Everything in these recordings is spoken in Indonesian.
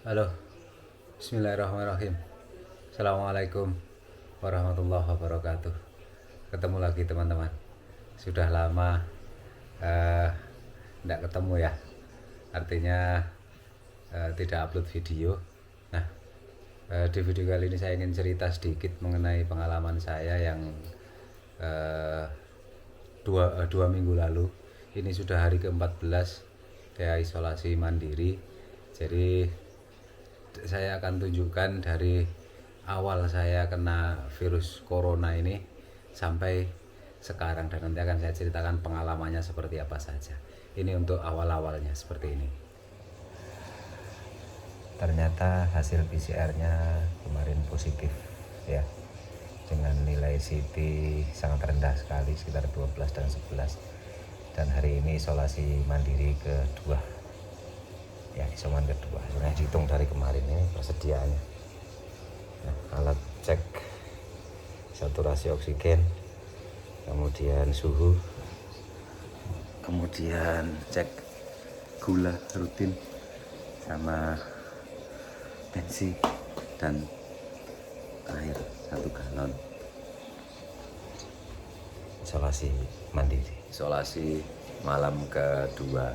Halo, bismillahirrahmanirrahim. Assalamualaikum warahmatullahi wabarakatuh. Ketemu lagi teman-teman. Sudah lama tidak ketemu ya. Artinya tidak upload video. Nah, di video kali ini saya ingin cerita sedikit mengenai pengalaman saya yang dua minggu lalu. Ini sudah hari ke-14 saya isolasi mandiri. Jadi saya akan tunjukkan dari awal saya kena virus corona ini sampai sekarang, dan nanti akan saya ceritakan pengalamannya seperti apa saja. Ini untuk awal-awalnya seperti ini. Ternyata hasil PCR-nya kemarin positif ya, dengan nilai CT sangat rendah sekali, sekitar 12 dan 11. Dan hari ini isolasi mandiri kedua ya, isoman kedua. Sebenarnya dihitung dari kemarin ini persediaannya. Nah, alat cek saturasi oksigen, kemudian suhu, kemudian cek gula rutin, sama tensi, dan air 1 galon. Isolasi mandiri, isolasi malam kedua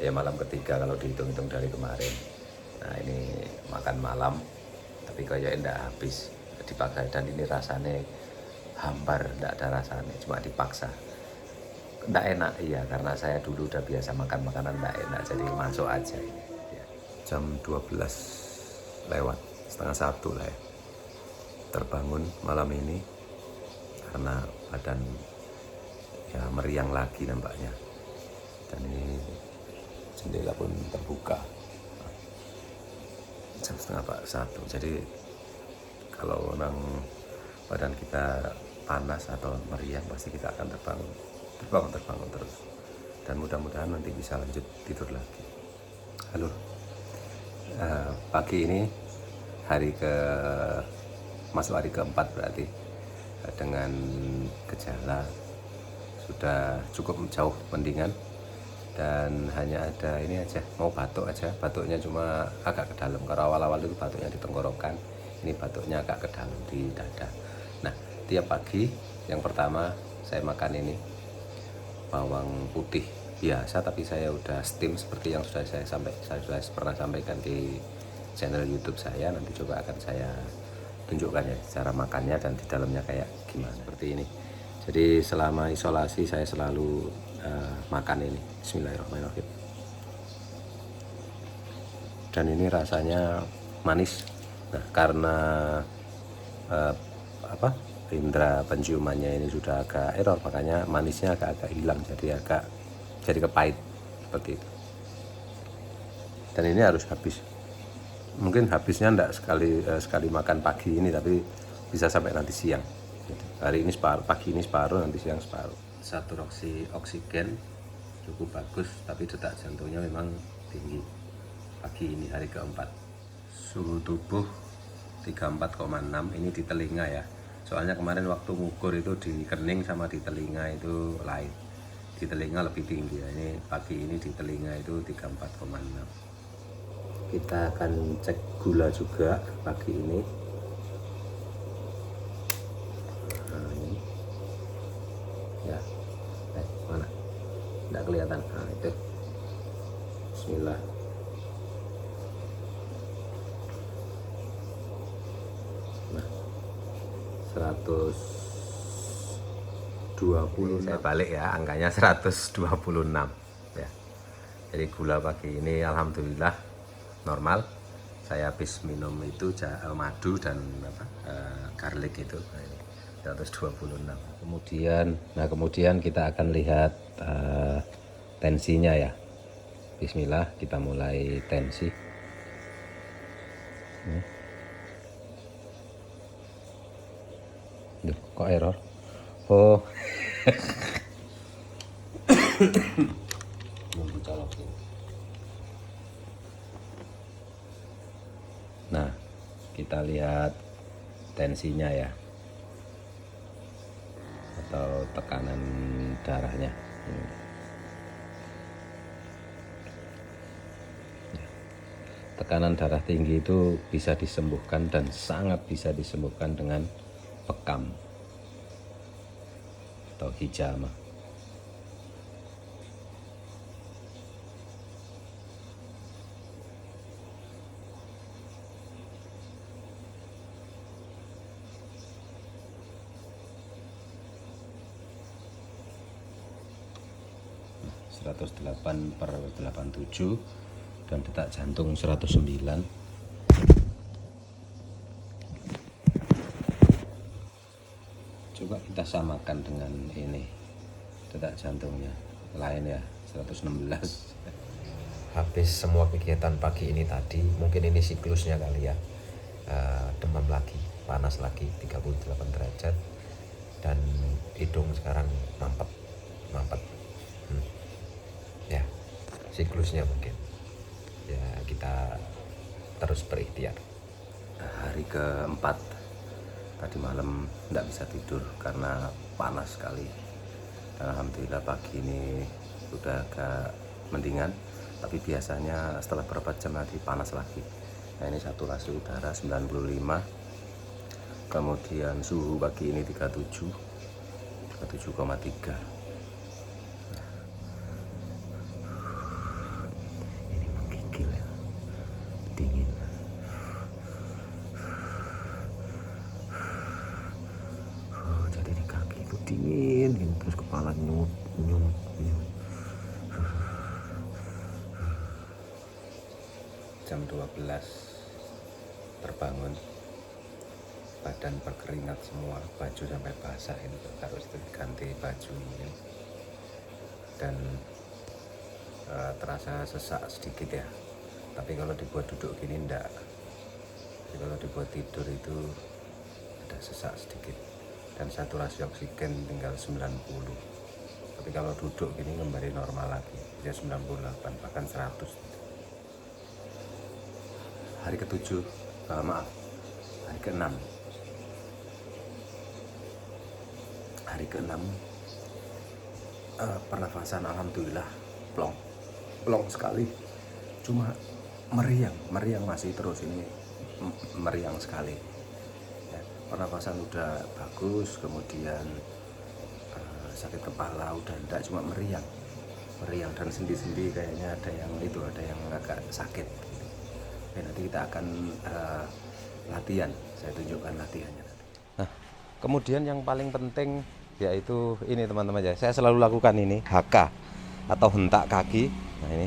ya, malam ketiga kalau dihitung-hitung dari kemarin. Nah, ini makan malam tapi kayaknya enggak habis, dipaksa. Dan ini rasanya hambar, enggak ada rasanya, cuma dipaksa. Enggak enak iya, karena saya dulu udah biasa makan makanan enggak enak, jadi masuk aja ya. Jam 12 lewat setengah 1 lah ya, terbangun malam ini karena badan ya meriang lagi nampaknya. Dan ini jendela pun terbuka. Jam setengah 1. Jadi kalau orang badan kita panas atau meriang, pasti kita akan terbangun terus. Dan mudah-mudahan nanti bisa lanjut tidur lagi. Halo, pagi ini masuk hari keempat berarti, dengan gejala sudah cukup jauh mendingan. Dan hanya ada ini aja, mau batuk aja, batuknya cuma agak ke dalam. Kalau awal-awal itu batuknya di tenggorokan, ini batuknya agak ke dalam di dada. Nah, tiap pagi yang pertama saya makan ini bawang putih biasa, tapi saya udah steam seperti yang saya sudah pernah sampaikan di channel YouTube saya. Nanti coba akan saya tunjukkan ya cara makannya dan di dalamnya kayak gimana, seperti ini. Jadi selama isolasi saya selalu makan ini. Bismillahirrahmanirrahim. Dan ini rasanya manis. Nah, karena indera penciumannya ini sudah agak error, makanya manisnya agak hilang, jadi kepahit seperti itu. Dan ini harus habis. Mungkin habisnya enggak sekali makan pagi ini, tapi bisa sampai nanti siang. Hari ini separuh, pagi ini separuh, nanti siang separuh. Saturasi oksigen cukup bagus, tapi detak jantungnya memang tinggi. Pagi ini hari keempat. Suhu tubuh 34,6, ini di telinga ya. Soalnya kemarin waktu ngukur itu di kening sama di telinga itu lain. Di telinga lebih tinggi ya. Ini pagi ini di telinga itu 34,6. Kita akan cek gula juga pagi ini. Nah, ini ya, mana? Tidak kelihatan. Nah, itu. Bismillah. Nah, 120. Saya balik ya, angkanya 126 ya. Jadi gula pagi ini alhamdulillah normal. Saya habis minum itu madu dan garlic itu. Nah, ini 126. Kemudian kita akan lihat tensinya ya. Bismillah, kita mulai tensi. Duh, kok error? Oh. Nah, kita lihat tensinya ya, atau tekanan darahnya. tekanan darah tinggi itu bisa disembuhkan dan sangat bisa disembuhkan dengan bekam atau hijama. Nah, 108/87 dan detak jantung 109. Coba kita samakan dengan ini detak jantungnya, lain ya 116. Habis semua kegiatan pagi ini tadi, mungkin ini siklusnya kali ya, demam lagi, panas lagi 38 derajat, dan hidung sekarang mampet. Ya, siklusnya mungkin ya, kita terus berikhtiar. Hari keempat, tadi malam tidak bisa tidur karena panas sekali, dan alhamdulillah pagi ini sudah agak mendingan, tapi biasanya setelah beberapa jam nanti panas lagi. Nah, ini saturasi udara 95, kemudian suhu pagi ini 37,3. Ini menggigil ya, dingin. Jadi di kaki itu dingin, terus kepala nyut. Jam 12 terbangun, badan berkeringat semua, baju sampai basah, ini harus diganti baju ini. Dan terasa sesak sedikit ya, tapi kalau dibuat duduk gini enggak. Jadi kalau dibuat tidur itu ada sesak sedikit, dan saturasi oksigen tinggal 90. Tapi kalau duduk gini kembali normal lagi, ya 98 bahkan 100. Hari ke-7, hari ke-6. Hari ke-6 pernafasan alhamdulillah plong sekali. Cuma meriang masih terus ini, meriang sekali. Ya, pernafasan udah bagus, kemudian sakit kepala udah enggak, cuma meriang dan sendi-sendi kayaknya ada yang agak sakit. Oke, nanti kita akan latihan, saya tunjukkan latihannya nanti. Nah, kemudian yang paling penting yaitu ini teman-teman ya, saya selalu lakukan ini HK atau hentak kaki. Nah,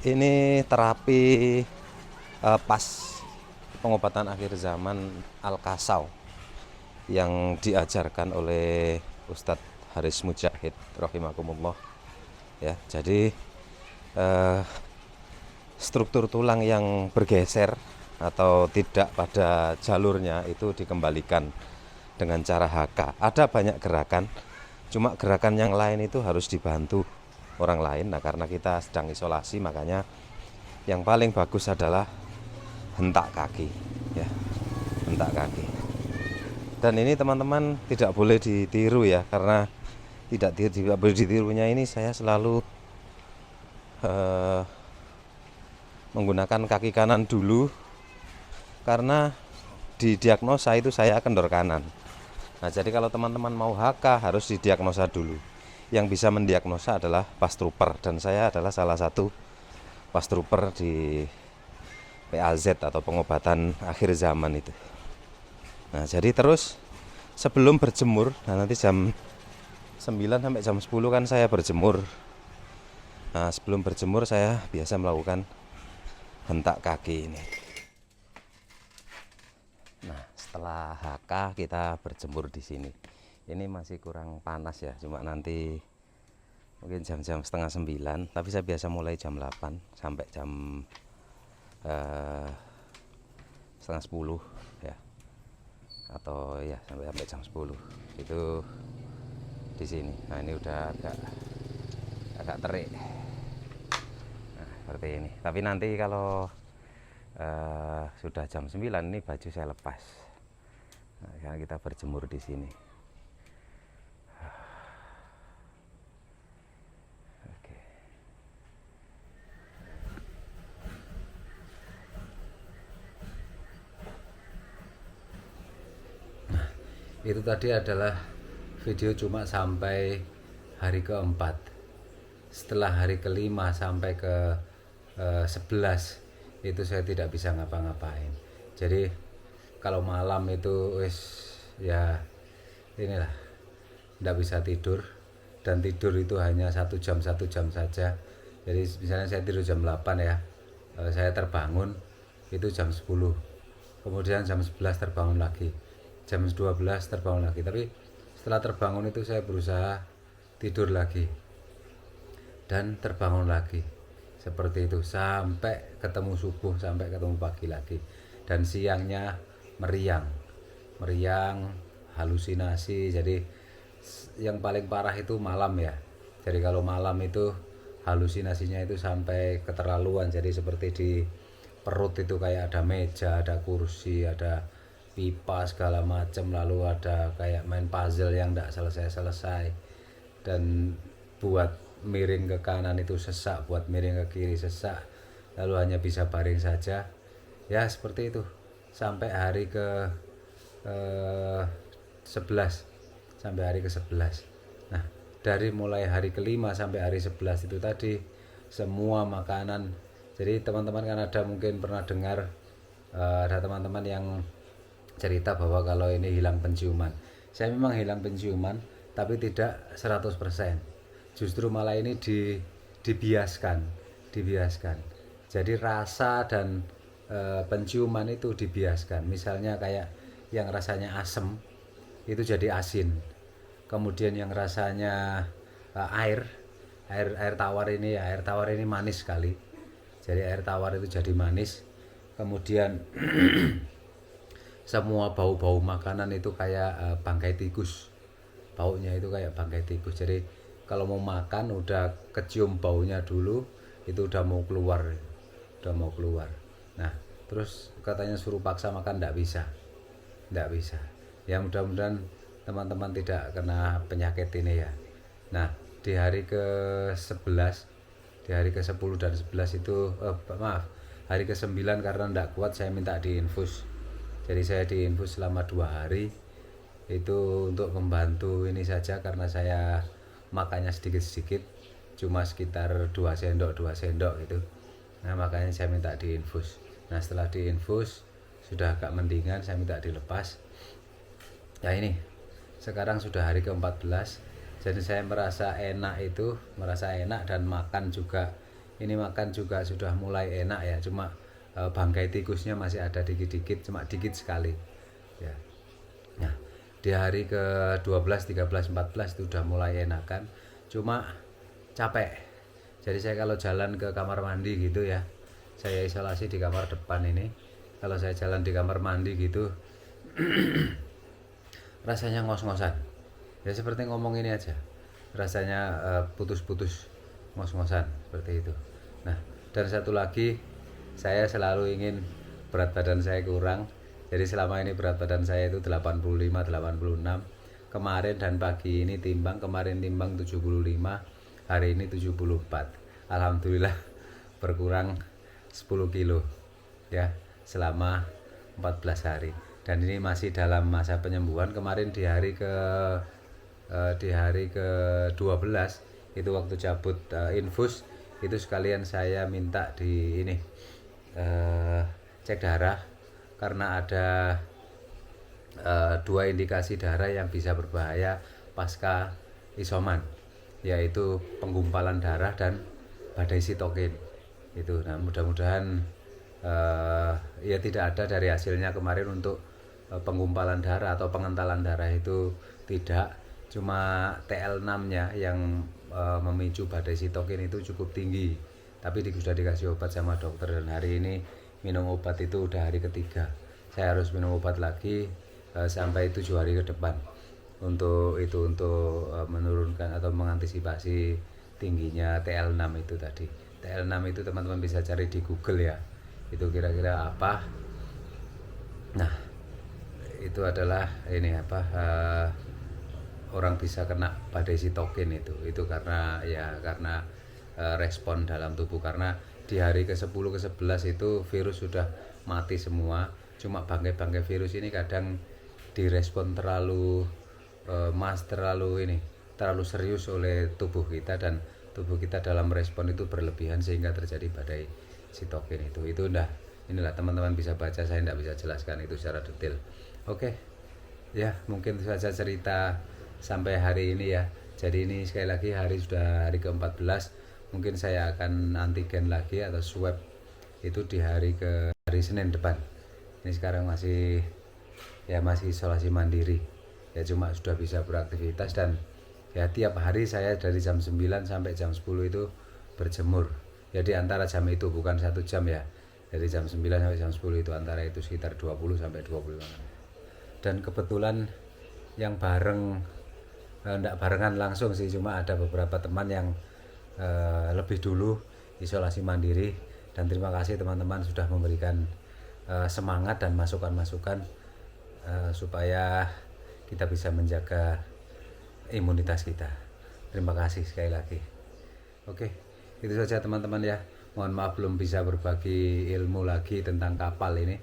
ini terapi pas pengobatan akhir zaman Al-Kasau yang diajarkan oleh Ustadz Haris Mujahid rahimakumullah ya. Jadi struktur tulang yang bergeser atau tidak pada jalurnya itu dikembalikan dengan cara HK. Ada banyak gerakan, cuma gerakan yang lain itu harus dibantu orang lain. Nah, karena kita sedang isolasi, makanya yang paling bagus adalah hentak kaki ya, hentak kaki. Dan ini teman-teman tidak boleh ditiru ya, karena tidak boleh ditirunya ini saya selalu menggunakan kaki kanan dulu, karena di diagnosa itu saya kendor kanan. Nah, jadi kalau teman-teman mau HK harus didiagnosa dulu. Yang bisa mendiagnosa adalah pastrooper, dan saya adalah salah satu pastrooper di PAZ atau pengobatan akhir zaman itu. Nah, jadi terus sebelum berjemur, nah nanti jam 9 sampai jam 10 kan saya berjemur. Nah, sebelum berjemur saya biasa melakukan hentak kaki ini. Nah, setelah HK kita berjemur di sini. Ini masih kurang panas ya, cuma nanti mungkin jam-jam setengah 9. Tapi saya biasa mulai jam 8 sampai jam setengah 10 ya, atau ya sampai jam 10 itu di sini. Nah, ini udah agak terik. Seperti ini. Tapi nanti kalau sudah jam 9 ini baju saya lepas. Nah, ya kita berjemur di sini. Oke. Itu tadi adalah video cuma sampai hari keempat. Setelah hari kelima sampai ke 11 itu saya tidak bisa ngapa-ngapain. Jadi kalau malam itu ya inilah, tidak bisa tidur, dan tidur itu hanya 1 jam saja. Jadi misalnya saya tidur jam 8 ya, saya terbangun itu jam 10, kemudian jam 11 terbangun lagi, jam 12 terbangun lagi. Tapi setelah terbangun itu saya berusaha tidur lagi dan terbangun lagi, seperti itu sampai ketemu subuh, sampai ketemu pagi lagi. Dan siangnya meriang halusinasi. Jadi yang paling parah itu malam ya. Jadi kalau malam itu halusinasinya itu sampai keterlaluan. Jadi seperti di perut itu kayak ada meja, ada kursi, ada pipa segala macam, lalu ada kayak main puzzle yang tidak selesai-selesai. Dan buat miring ke kanan itu sesak, buat miring ke kiri sesak, lalu hanya bisa baring saja. Ya seperti itu sampai hari ke 11, sampai hari ke-11. Nah, dari mulai hari kelima sampai hari 11 itu tadi semua makanan. Jadi teman-teman kan ada mungkin pernah dengar, ada teman-teman yang cerita bahwa kalau ini hilang penciuman. Saya memang hilang penciuman, tapi tidak 100%. Justru malah ini dibiaskan. Jadi rasa dan penciuman itu dibiaskan. Misalnya kayak yang rasanya asam itu jadi asin. Kemudian yang rasanya air tawar ini manis sekali. Jadi air tawar itu jadi manis. Kemudian semua bau-bau makanan itu kayak bangkai tikus. Baunya itu kayak bangkai tikus. Jadi kalau mau makan udah kecium baunya dulu, itu udah mau keluar. Nah, terus katanya suruh paksa makan, tidak bisa. Ya mudah-mudahan teman-teman tidak kena penyakit ini ya. Nah, di hari ke-11, di hari ke-10 dan 11 itu hari ke-9 karena tidak kuat saya minta diinfus. Jadi saya diinfus selama 2 hari. Itu untuk membantu ini saja, karena saya makannya sedikit-sedikit, cuma sekitar 2 sendok gitu. Nah, makanya saya minta diinfus. Nah, setelah diinfus sudah agak mendingan, saya minta dilepas. Ya ini sekarang sudah hari ke-14. Jadi saya merasa enak dan makan juga. Ini makan juga sudah mulai enak ya, cuma bangkai tikusnya masih ada dikit-dikit, cuma dikit sekali ya. Nah, di hari ke-12, 13, 14 itu udah mulai enakan, cuma capek. Jadi saya kalau jalan ke kamar mandi gitu ya, saya isolasi di kamar depan ini. Kalau saya jalan di kamar mandi gitu rasanya ngos-ngosan. Ya seperti ngomong ini aja, rasanya putus-putus, ngos-ngosan seperti itu. Nah, dan satu lagi, saya selalu ingin berat badan saya kurang. Jadi selama ini berat badan saya itu 85, 86. Kemarin dan pagi ini timbang, kemarin timbang 75, hari ini 74. Alhamdulillah berkurang 10 kilo ya selama 14 hari. Dan ini masih dalam masa penyembuhan. Kemarin di hari ke-12 itu waktu cabut infus, itu sekalian saya minta di ini cek darah, karena ada 2 indikasi darah yang bisa berbahaya pasca isoman, yaitu penggumpalan darah dan badai sitokin itu. Nah, mudah-mudahan ya tidak ada dari hasilnya kemarin untuk penggumpalan darah atau pengentalan darah itu tidak, cuma TL6-nya yang memicu badai sitokin itu cukup tinggi. Tapi sudah dikasih obat sama dokter, dan hari ini minum obat itu udah hari ketiga. Saya harus minum obat lagi sampai 7 hari ke depan untuk menurunkan atau mengantisipasi tingginya TL6 itu tadi. TL6 itu teman-teman bisa cari di Google ya, itu kira-kira apa. Nah, itu adalah ini orang bisa kena badai sitokin itu karena respon dalam tubuh, karena di hari ke-10 ke-11 itu virus sudah mati semua, cuma bangkai-bangkai virus ini kadang direspon terlalu terlalu serius oleh tubuh kita, dan tubuh kita dalam respon itu berlebihan sehingga terjadi badai sitokin. Itu inilah teman-teman bisa baca, saya tidak bisa jelaskan itu secara detail. Oke, ya mungkin saja cerita sampai hari ini ya. Jadi ini sekali lagi sudah hari ke-14, mungkin saya akan antigen lagi atau swab itu di hari Senin depan. Ini sekarang masih isolasi mandiri ya, cuma sudah bisa beraktivitas, dan ya tiap hari saya dari jam 9 sampai jam 10 itu berjemur ya, di antara jam itu, bukan 1 jam ya, dari jam 9 sampai jam 10 itu antara itu sekitar 20 sampai 25. Dan kebetulan yang enggak barengan langsung sih, cuma ada beberapa teman yang lebih dulu isolasi mandiri, dan terima kasih teman-teman sudah memberikan semangat dan masukan-masukan supaya kita bisa menjaga imunitas kita. Terima kasih sekali lagi. Oke, itu saja teman-teman ya. Mohon maaf belum bisa berbagi ilmu lagi tentang kapal ini.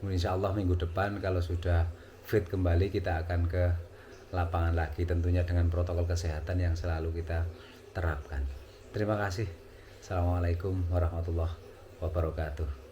Insya Allah minggu depan kalau sudah fit kembali, kita akan ke lapangan lagi, tentunya dengan protokol kesehatan yang selalu kita terapkan. Terima kasih. Assalamualaikum warahmatullahi wabarakatuh.